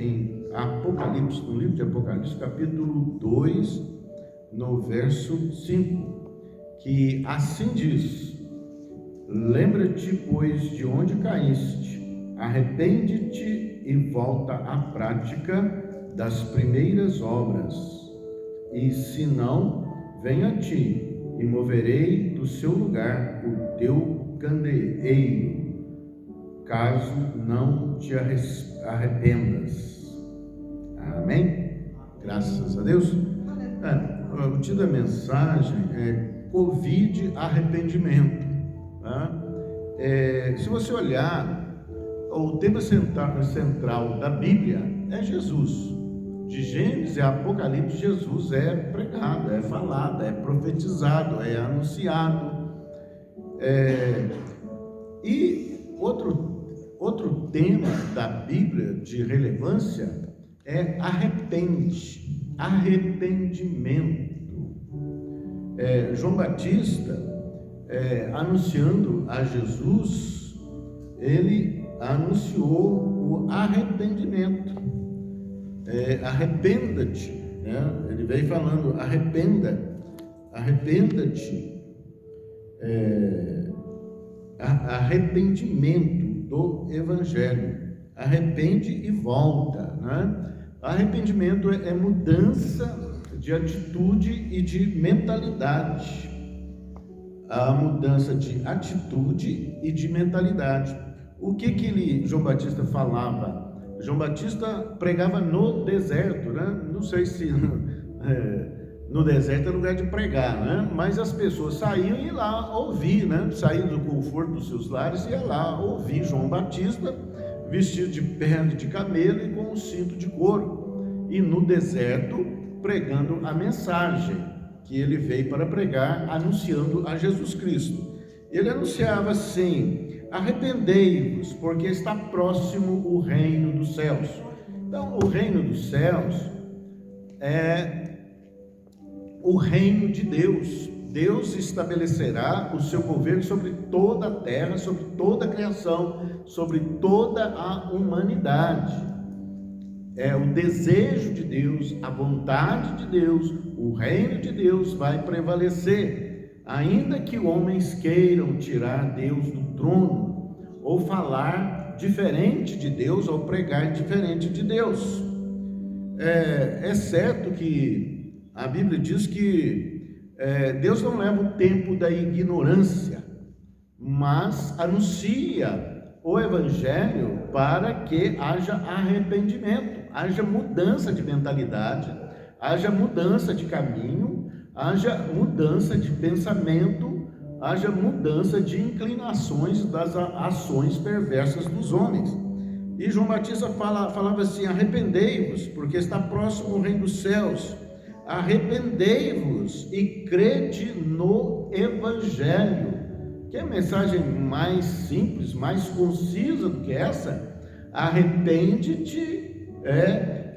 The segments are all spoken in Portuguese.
em Apocalipse, no livro de Apocalipse, capítulo 2, no verso 5, que assim diz: lembra-te, pois, de onde caíste, arrepende-te e volta à prática das primeiras obras, e se não, venha a ti, e moverei do seu lugar o teu candeeiro, caso não te arrependas. Amém? Graças a Deus. O título da mensagem é Covid arrependimento. Se você olhar, o tema central da Bíblia é Jesus. De Gênesis a Apocalipse, Jesus é pregado, é falado, é profetizado, é anunciado. E outro tema da Bíblia de relevância é arrependimento. João Batista, anunciando a Jesus, ele anunciou o arrependimento. Arrependa-te, né? Ele veio falando: arrependa-te, arrependimento do Evangelho, arrepende e volta, né? Arrependimento é mudança de atitude e de mentalidade, a mudança de atitude e de mentalidade. O que João Batista falava? João Batista pregava no deserto, né? Não sei se no deserto é lugar de pregar, né? Mas as pessoas saíam e iam lá ouvir, né? Saíam do conforto dos seus lares e iam lá ouvir João Batista, vestido de pele de camelo e com um cinto de couro, e no deserto pregando a mensagem que ele veio para pregar, anunciando a Jesus Cristo. Ele anunciava assim: arrependei-vos, porque está próximo o reino dos céus. Então, o reino dos céus é o reino de Deus. Deus estabelecerá o seu governo sobre toda a terra, sobre toda a criação, sobre toda a humanidade. É o desejo de Deus, a vontade de Deus, o reino de Deus vai prevalecer, ainda que homens queiram tirar Deus do trono, ou falar diferente de Deus, ou pregar diferente de Deus. É certo que a Bíblia diz que Deus não leva o tempo da ignorância, mas anuncia o Evangelho para que haja arrependimento, haja mudança de mentalidade, haja mudança de caminho, haja mudança de pensamento, haja mudança de inclinações das ações perversas dos homens. E João Batista falava assim: arrependei-vos, porque está próximo o reino dos céus. Arrependei-vos e crede no Evangelho. Que é a mensagem mais simples, mais concisa do que essa? Arrepende-te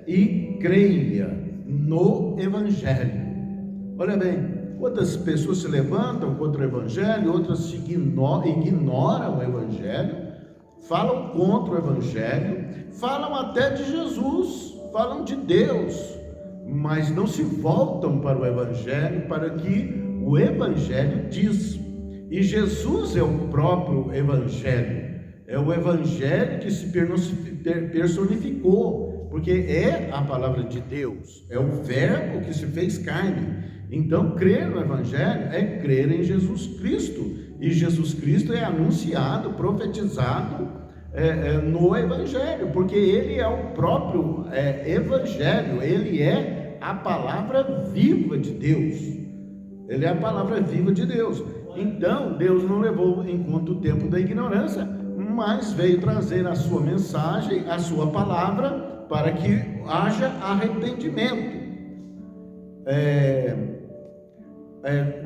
e creia no Evangelho. Olha bem, outras pessoas se levantam contra o Evangelho, outras ignoram o Evangelho, falam contra o Evangelho, falam até de Jesus, falam de Deus, mas não se voltam para o Evangelho, para que o Evangelho diz. E Jesus é o próprio Evangelho, é o Evangelho que se personificou, porque é a palavra de Deus, é o Verbo que se fez carne. Então, crer no Evangelho é crer em Jesus Cristo, e Jesus Cristo é anunciado, profetizado no Evangelho, porque Ele é o próprio Evangelho, Ele é a palavra viva de Deus, Ele é a palavra viva de Deus. Então, Deus não levou em conta o tempo da ignorância, mas veio trazer a sua mensagem, a sua palavra, para que haja arrependimento.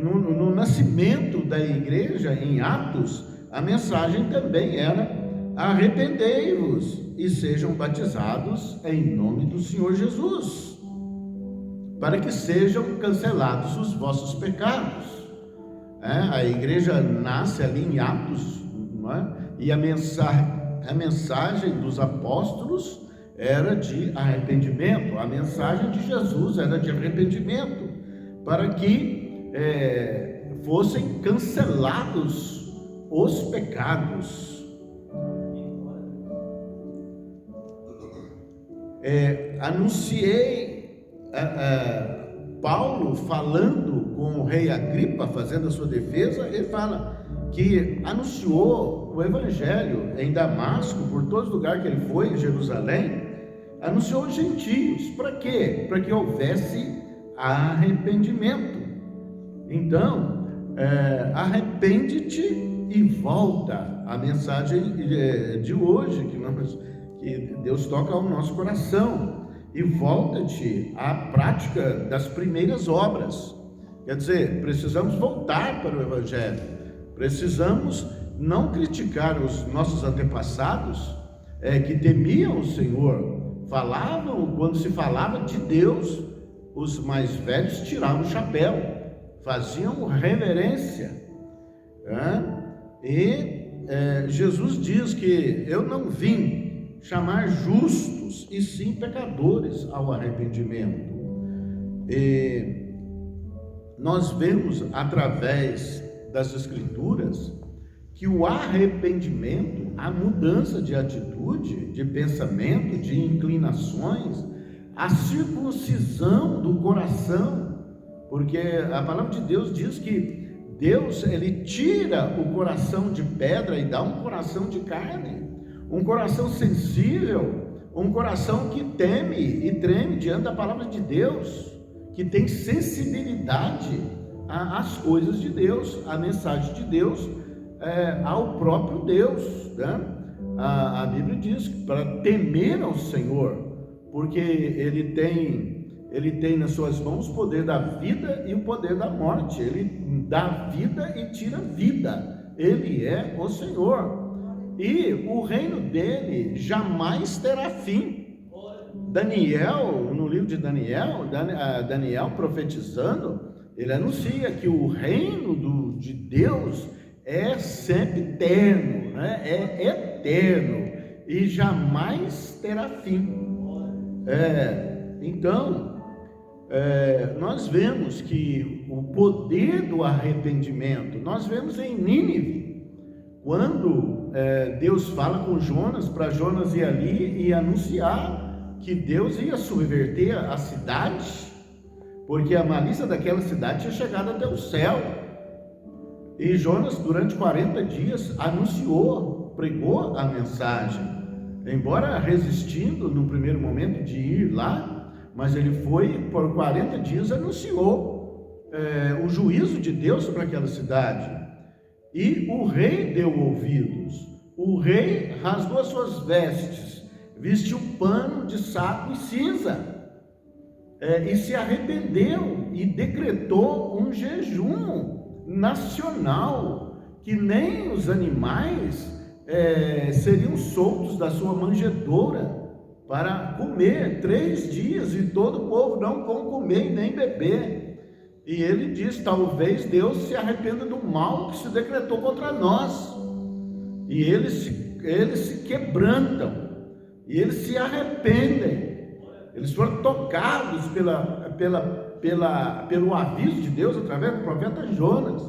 No nascimento da igreja, em Atos, a mensagem também era: arrependei-vos e sejam batizados em nome do Senhor Jesus, para que sejam cancelados os vossos pecados. A igreja nasce ali em Atos, não é? E a mensagem dos apóstolos era de arrependimento, a mensagem de Jesus era de arrependimento, para que fossem cancelados os pecados. Anunciei Paulo falando com o rei Agripa, fazendo a sua defesa, ele fala que anunciou o evangelho em Damasco, por todos os lugares que ele foi, em Jerusalém, anunciou os gentios. Para quê? Para que houvesse arrependimento. Então, arrepende-te e volta. A mensagem de hoje, que Deus toca ao nosso coração. E volta-te à prática das primeiras obras. Quer dizer, precisamos voltar para o evangelho. Precisamos não criticar os nossos antepassados, que temiam o Senhor, falavam, quando se falava de Deus, os mais velhos tiravam o chapéu, faziam reverência, Jesus diz que eu não vim chamar justos, e sim pecadores ao arrependimento. E nós vemos através das Escrituras que o arrependimento, a mudança de atitude, de pensamento, de inclinações, a circuncisão do coração, porque a palavra de Deus diz que Deus, ele tira o coração de pedra e dá um coração de carne, um coração sensível, um coração que teme e treme diante da palavra de Deus, que tem sensibilidade às coisas de Deus, à mensagem de Deus, ao próprio Deus, né? A Bíblia diz que para temer ao Senhor, porque Ele tem nas suas mãos o poder da vida e o poder da morte. Ele dá vida e tira vida. Ele é o Senhor. E o reino dele jamais terá fim. Daniel, no livro de Daniel, Daniel profetizando, ele anuncia que o reino de Deus é sempre eterno, né? É eterno e jamais terá fim. Então, nós vemos que o poder do arrependimento, nós vemos em Nínive, quando Deus fala com Jonas, para Jonas ir ali e anunciar que Deus ia subverter a cidade, porque a malícia daquela cidade tinha chegado até o céu. E Jonas, durante 40 dias, pregou a mensagem, embora resistindo no primeiro momento de ir lá, mas ele foi por 40 dias, anunciou o juízo de Deus sobre aquela cidade. E o rei deu ouvidos, o rei rasgou as suas vestes, vestiu um pano de saco e cinza, e se arrependeu e decretou um jejum nacional, que nem os animais seriam soltos da sua manjedoura para comer 3 dias, e todo o povo não vão comer nem beber. E ele diz: talvez Deus se arrependa do mal que se decretou contra nós. E eles se quebrantam, e eles se arrependem. Eles foram tocados pelo aviso de Deus através do profeta Jonas.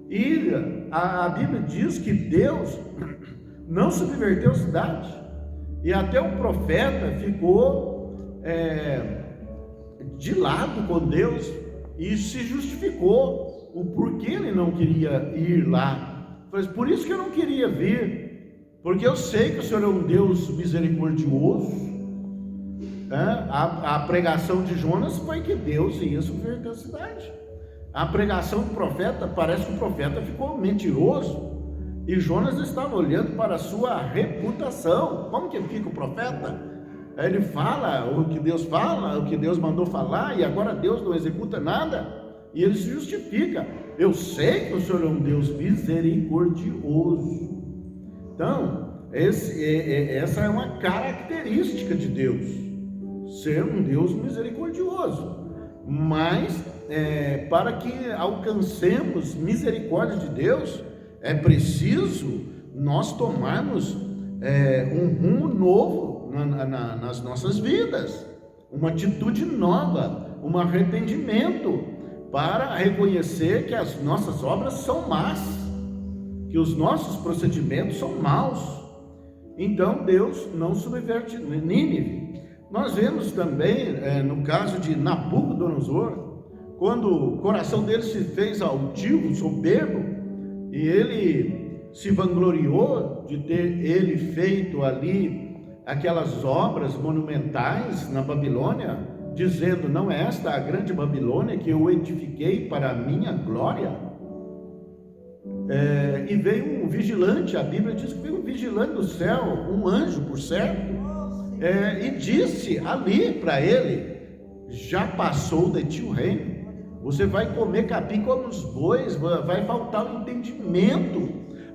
E a Bíblia diz que Deus não subverteu a cidade, e até o profeta ficou de lado com Deus e se justificou o porquê ele não queria ir lá. Foi por isso que eu não queria vir, porque eu sei que o Senhor é um Deus misericordioso. A pregação de Jonas foi que Deus ia subverter a cidade. A pregação do profeta, parece que o profeta ficou mentiroso, e Jonas estava olhando para a sua reputação. Como que fica o profeta? Ele fala o que Deus fala, o que Deus mandou falar, e agora Deus não executa nada, e ele se justifica. Eu sei que o Senhor é um Deus misericordioso. Então, essa é uma característica de Deus, ser um Deus misericordioso. Mas para que alcancemos misericórdia de Deus, é preciso nós tomarmos um rumo novo nas nossas vidas, uma atitude nova, um arrependimento, para reconhecer que as nossas obras são más, que os nossos procedimentos são maus. Então Deus não subverte Nínive. Nós vemos também, no caso de Nabucodonosor, quando o coração dele se fez altivo, soberbo, e ele se vangloriou de ter ele feito ali aquelas obras monumentais na Babilônia, dizendo: não é esta a grande Babilônia que eu edifiquei para a minha glória? E veio um vigilante, a Bíblia diz que veio um vigilante do céu, um anjo por certo, e disse ali para ele: já passou de ti o reino, você vai comer capim como os bois, vai faltar o entendimento,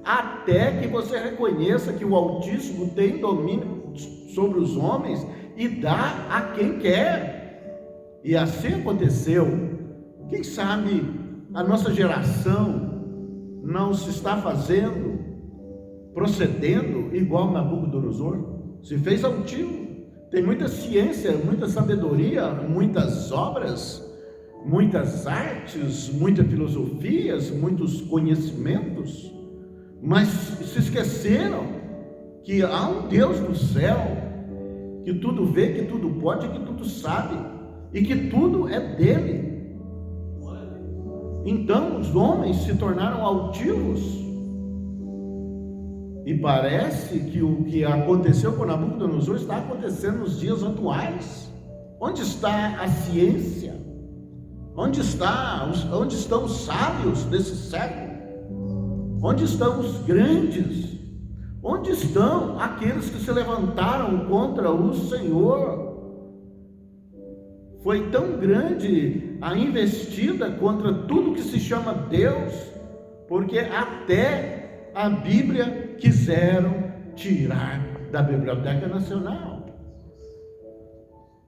até que você reconheça que o Altíssimo tem domínio sobre os homens e dá a quem quer. E assim aconteceu. Quem sabe a nossa geração não se está fazendo, procedendo igual Nabucodonosor? Se fez altivo, tem muita ciência, muita sabedoria, muitas obras, muitas artes, muitas filosofias, muitos conhecimentos, mas se esqueceram que há um Deus do céu, que tudo vê, que tudo pode, que tudo sabe, e que tudo é dele. Então os homens se tornaram altivos, e parece que o que aconteceu com Nabucodonosor está acontecendo nos dias atuais. Onde está a ciência? Onde estão os sábios desse século? Onde estão os grandes? Onde estão aqueles que se levantaram contra o Senhor? Foi tão grande a investida contra tudo que se chama Deus, porque até a Bíblia quiseram tirar da Biblioteca Nacional.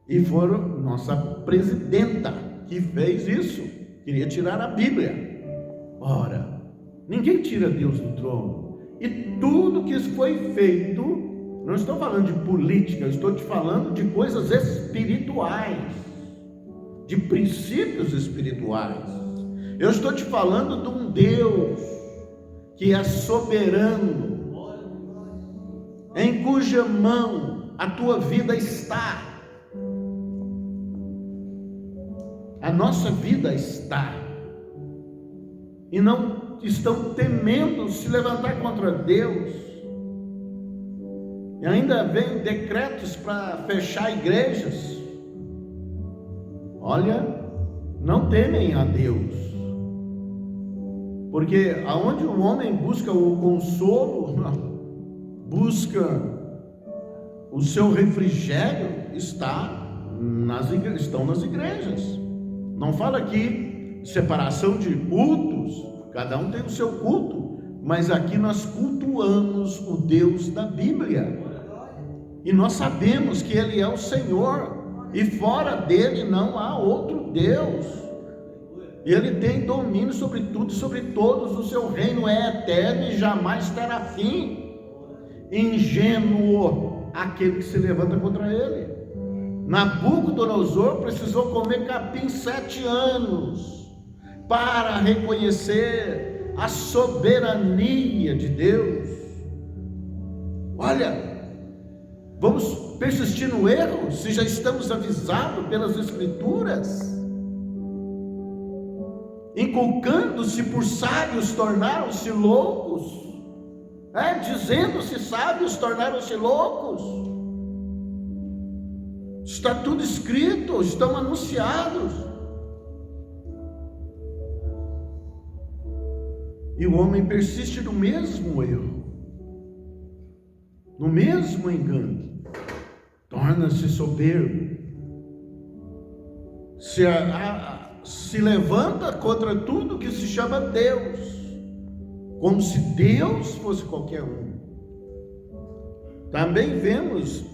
E foram nossa presidenta que fez isso, queria tirar a Bíblia. Ora, ninguém tira Deus do trono. E tudo que foi feito, não estou falando de política, estou te falando de coisas espirituais, de princípios espirituais. Eu estou te falando de um Deus que é soberano, em cuja mão a tua vida está. A nossa vida está, e não estão temendo se levantar contra Deus. E ainda vem decretos para fechar igrejas. Olha, não temem a Deus, porque aonde o homem busca o consolo, busca o seu refrigério, estão nas igrejas. Não fala aqui separação de cultos, cada um tem o seu culto, mas aqui nós cultuamos o Deus da Bíblia, e nós sabemos que Ele é o Senhor, e fora dele não há outro Deus. Ele tem domínio sobre tudo e sobre todos, o seu reino é eterno e jamais terá fim. Ingênuo aquele que se levanta contra ele. Nabucodonosor precisou comer capim 7 anos para reconhecer a soberania de Deus. Olha, vamos persistir no erro se já estamos avisados pelas Escrituras? Inculcando-se por sábios, tornaram-se loucos. Dizendo-se sábios, tornaram-se loucos. Está tudo escrito, estão anunciados. E o homem persiste no mesmo erro, no mesmo engano, torna-se soberbo, se levanta contra tudo que se chama Deus, como se Deus fosse qualquer um. Também vemos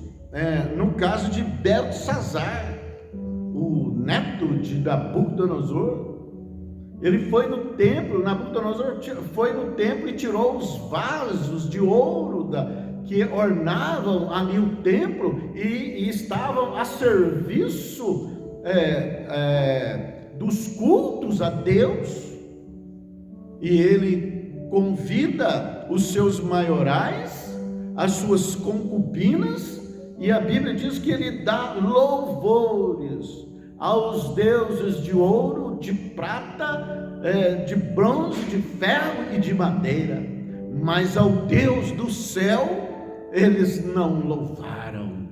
no caso de Beltesazar, o neto de Nabucodonosor. Ele foi no templo, Nabucodonosor foi no templo e tirou os vasos de ouro que ornavam ali o templo e estavam a serviço dos cultos a Deus, e ele convida os seus maiorais, as suas concubinas, e a Bíblia diz que ele dá louvores aos deuses de ouro, de prata, de bronze, de ferro e de madeira, mas ao Deus do céu eles não louvaram,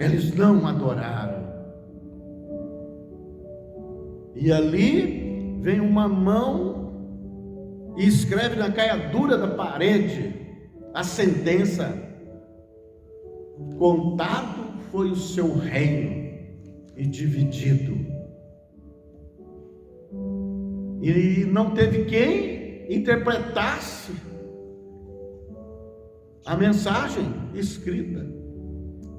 eles não adoraram. E ali vem uma mão e escreve na caiadura da parede a sentença: contado foi o seu reino e dividido. E não teve quem interpretasse a mensagem escrita.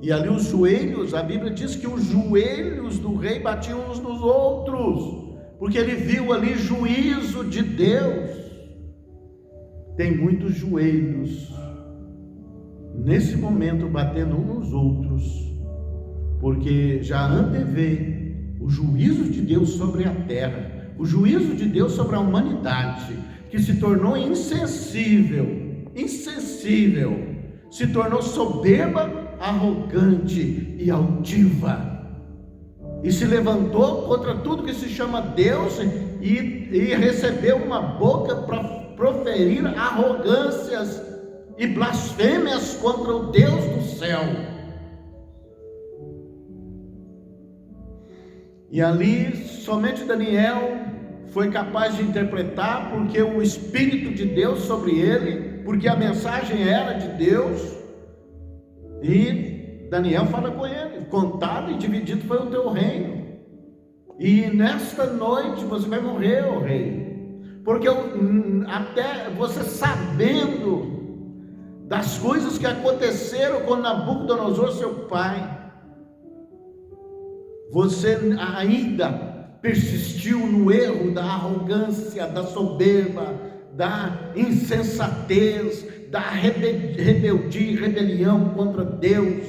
E ali os joelhos, a Bíblia diz que os joelhos do rei batiam uns nos outros, porque ele viu ali juízo de Deus. Tem muitos joelhos nesse momento batendo uns nos outros, porque já antevê o juízo de Deus sobre a terra, o juízo de Deus sobre a humanidade, que se tornou insensível, se tornou soberba, arrogante e altiva, e se levantou contra tudo que se chama Deus, e recebeu uma boca para proferir arrogâncias e blasfêmias contra o Deus do céu. E ali somente Daniel foi capaz de interpretar, porque o Espírito de Deus sobre ele, porque a mensagem era de Deus. E Daniel fala com ele: contado e dividido foi o teu reino, e nesta noite você vai morrer, ó rei, porque até você sabendo das coisas que aconteceram com Nabucodonosor seu pai, você ainda persistiu no erro da arrogância, da soberba, da insensatez, da rebeldia e rebelião contra Deus,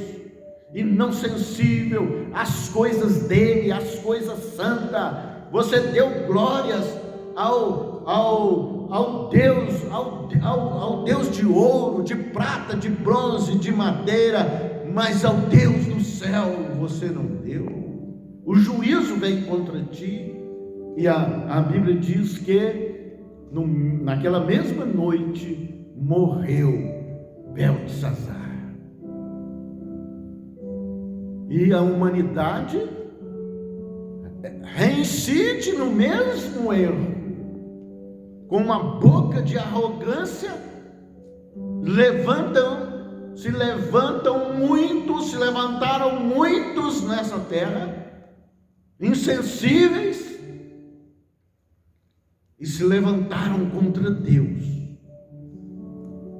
e não sensível às coisas dele, às coisas santas. Você deu glórias ao Deus de ouro, de prata, de bronze, de madeira, mas ao Deus do céu você não deu. O juízo vem contra ti. E a Bíblia diz que naquela mesma noite morreu Beltesazar, e a humanidade reincide no mesmo erro, com uma boca de arrogância. Se levantaram muitos nessa terra, insensíveis, e se levantaram contra Deus,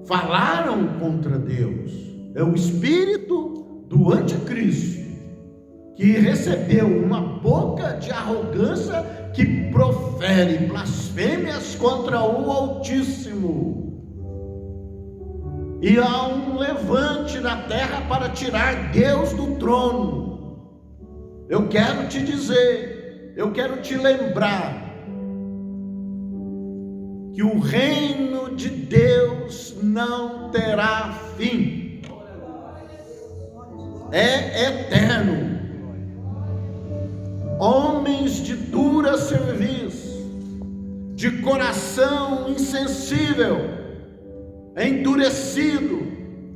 falaram contra Deus. É o espírito do anticristo, que recebeu uma boca de arrogância, que profere blasfêmias contra o Altíssimo. E há um levante na terra para tirar Deus do trono. Eu quero te dizer, eu quero te lembrar, que o reino de Deus não terá fim, é eterno. Homens de dura cerviz, de coração insensível, endurecido,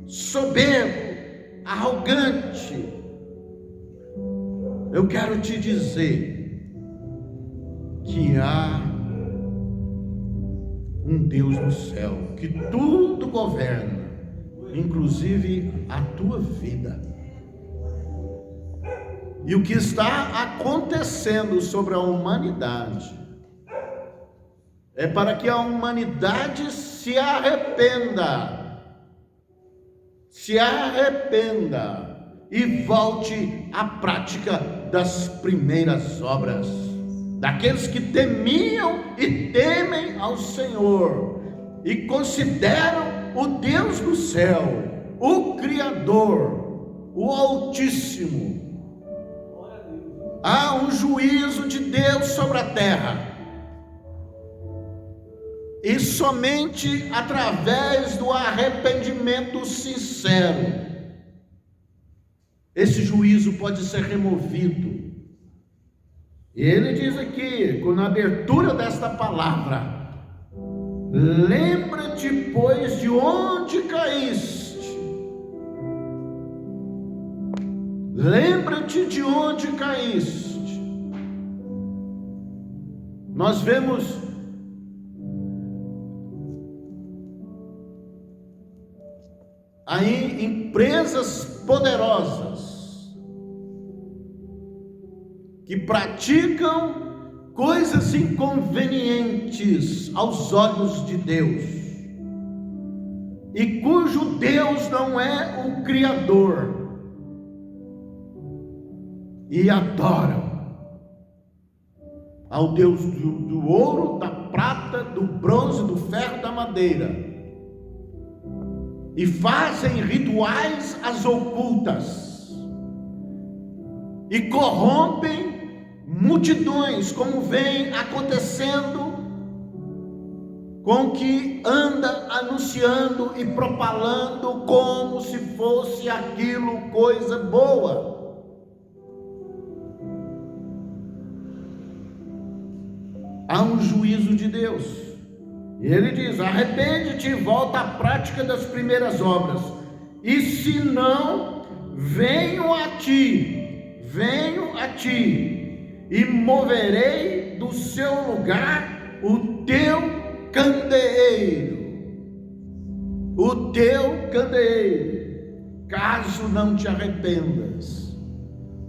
soberbo, arrogante. Eu quero te dizer que há um Deus no céu que tudo governa, inclusive a tua vida. E o que está acontecendo sobre a humanidade é para que a humanidade se arrependa e volte à prática das primeiras obras, daqueles que temiam e temem ao Senhor e consideram o Deus do céu, o Criador, o Altíssimo. Há um juízo de Deus sobre a terra. E somente através do arrependimento sincero, esse juízo pode ser removido. E ele diz aqui, na abertura desta palavra: lembra-te, pois, de onde caíste. Lembra-te de onde caíste. Nós vemos aí empresas poderosas que praticam coisas inconvenientes aos olhos de Deus, e cujo Deus não é o Criador, e adoram ao Deus do ouro, da prata, do bronze, do ferro, da madeira, e fazem rituais às ocultas, e corrompem multidões, como vem acontecendo com o que anda anunciando e propalando como se fosse aquilo coisa boa. Há um juízo de Deus. E ele diz: arrepende-te e volta à prática das primeiras obras, e se não, venho a ti, e moverei do seu lugar o teu candeeiro, caso não te arrependas.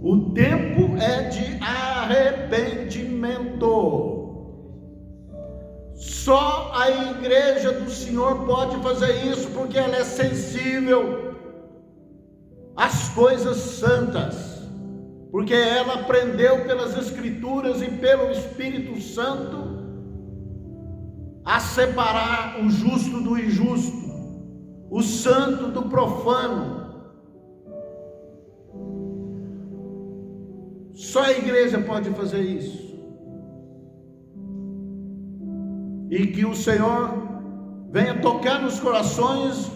O tempo é de arrependimento. Só a igreja do Senhor pode fazer isso, porque ela é sensível às coisas santas, porque ela aprendeu pelas Escrituras e pelo Espírito Santo a separar o justo do injusto, o santo do profano. Só a igreja pode fazer isso. E que o Senhor venha tocar nos corações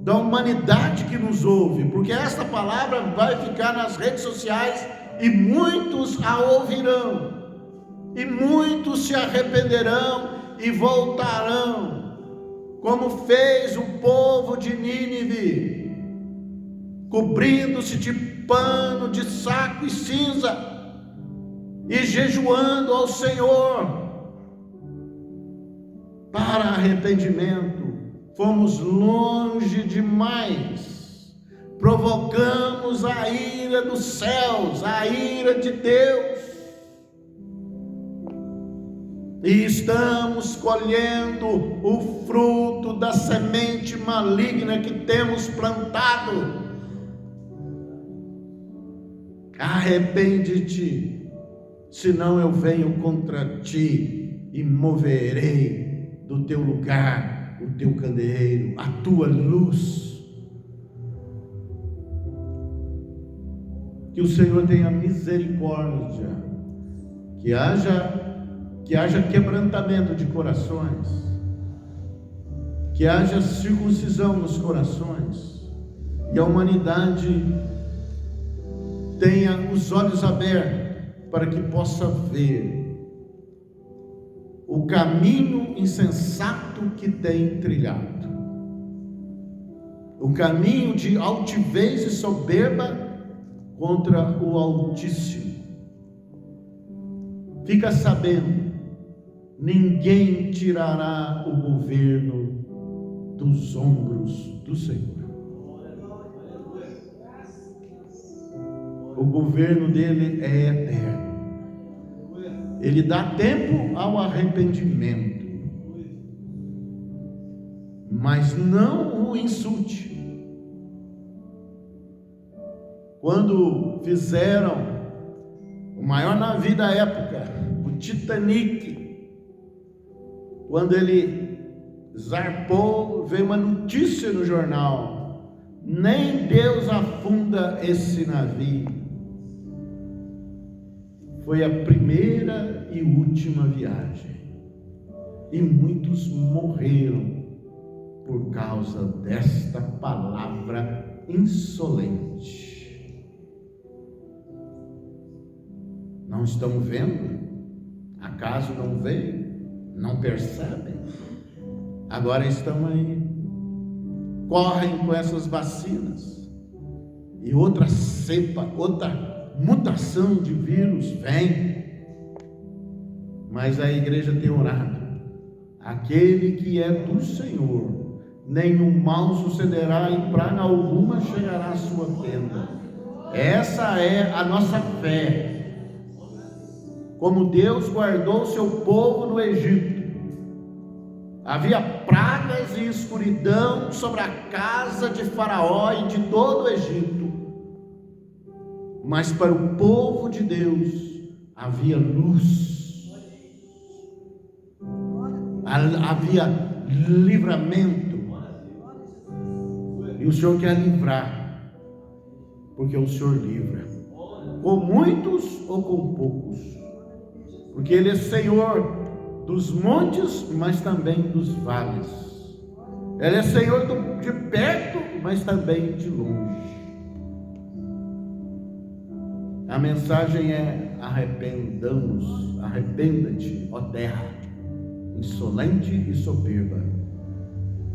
da humanidade que nos ouve, porque esta palavra vai ficar nas redes sociais e muitos a ouvirão, e muitos se arrependerão e voltarão, como fez o povo de Nínive, cobrindo-se de pano, de saco e cinza, e jejuando ao Senhor para arrependimento. Fomos longe demais, provocamos a ira dos céus, a ira de Deus, e estamos colhendo o fruto da semente maligna que temos plantado. Arrepende-te, senão eu venho contra ti e moverei do teu lugar o teu candeeiro, a tua luz. Que o Senhor tenha misericórdia, que haja quebrantamento de corações, que haja circuncisão nos corações, e a humanidade tenha os olhos abertos para que possa ver o caminho insensato que tem trilhado, o caminho de altivez e soberba contra o Altíssimo. Fica sabendo, ninguém tirará o governo dos ombros do Senhor. O governo dele é eterno. Ele dá tempo ao arrependimento, mas não o insulte. Quando fizeram o maior navio da época, o Titanic, quando ele zarpou, veio uma notícia no jornal: nem Deus afunda esse navio. Foi a primeira e última viagem, e muitos morreram por causa desta palavra insolente. Não estão vendo? Acaso não veem? Não percebem? Agora estão aí, correm com essas vacinas, e outra cepa, outra mutação de vírus vem. Mas a igreja tem orado: aquele que é do Senhor, nenhum mal sucederá e praga alguma chegará à sua tenda. Essa é a nossa fé. Como Deus guardou o seu povo no Egito, havia pragas e escuridão sobre a casa de Faraó e de todo o Egito, mas para o povo de Deus havia luz, havia livramento. E o Senhor quer livrar, porque o Senhor livra, com muitos ou com poucos, porque Ele é Senhor dos montes, mas também dos vales. Ele é Senhor de perto, mas também de longe. A mensagem é: arrependamos, arrependa-te, ó terra insolente e soberba,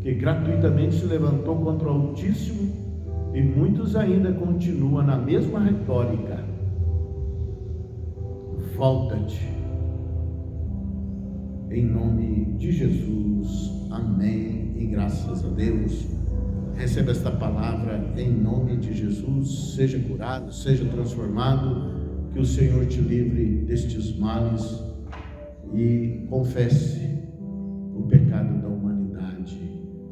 que gratuitamente se levantou contra o Altíssimo, e muitos ainda continuam na mesma retórica. Volta-te, em nome de Jesus, amém, e graças a Deus. Receba esta palavra em nome de Jesus, seja curado, seja transformado, que o Senhor te livre destes males, e confesse o pecado da humanidade,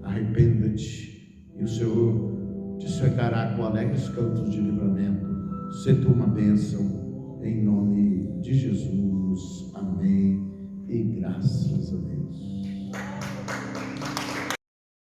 arrependa-te, e o Senhor te cercará com alegres cantos de livramento. Se tu uma bênção, em nome de Jesus, amém. E graças a Deus.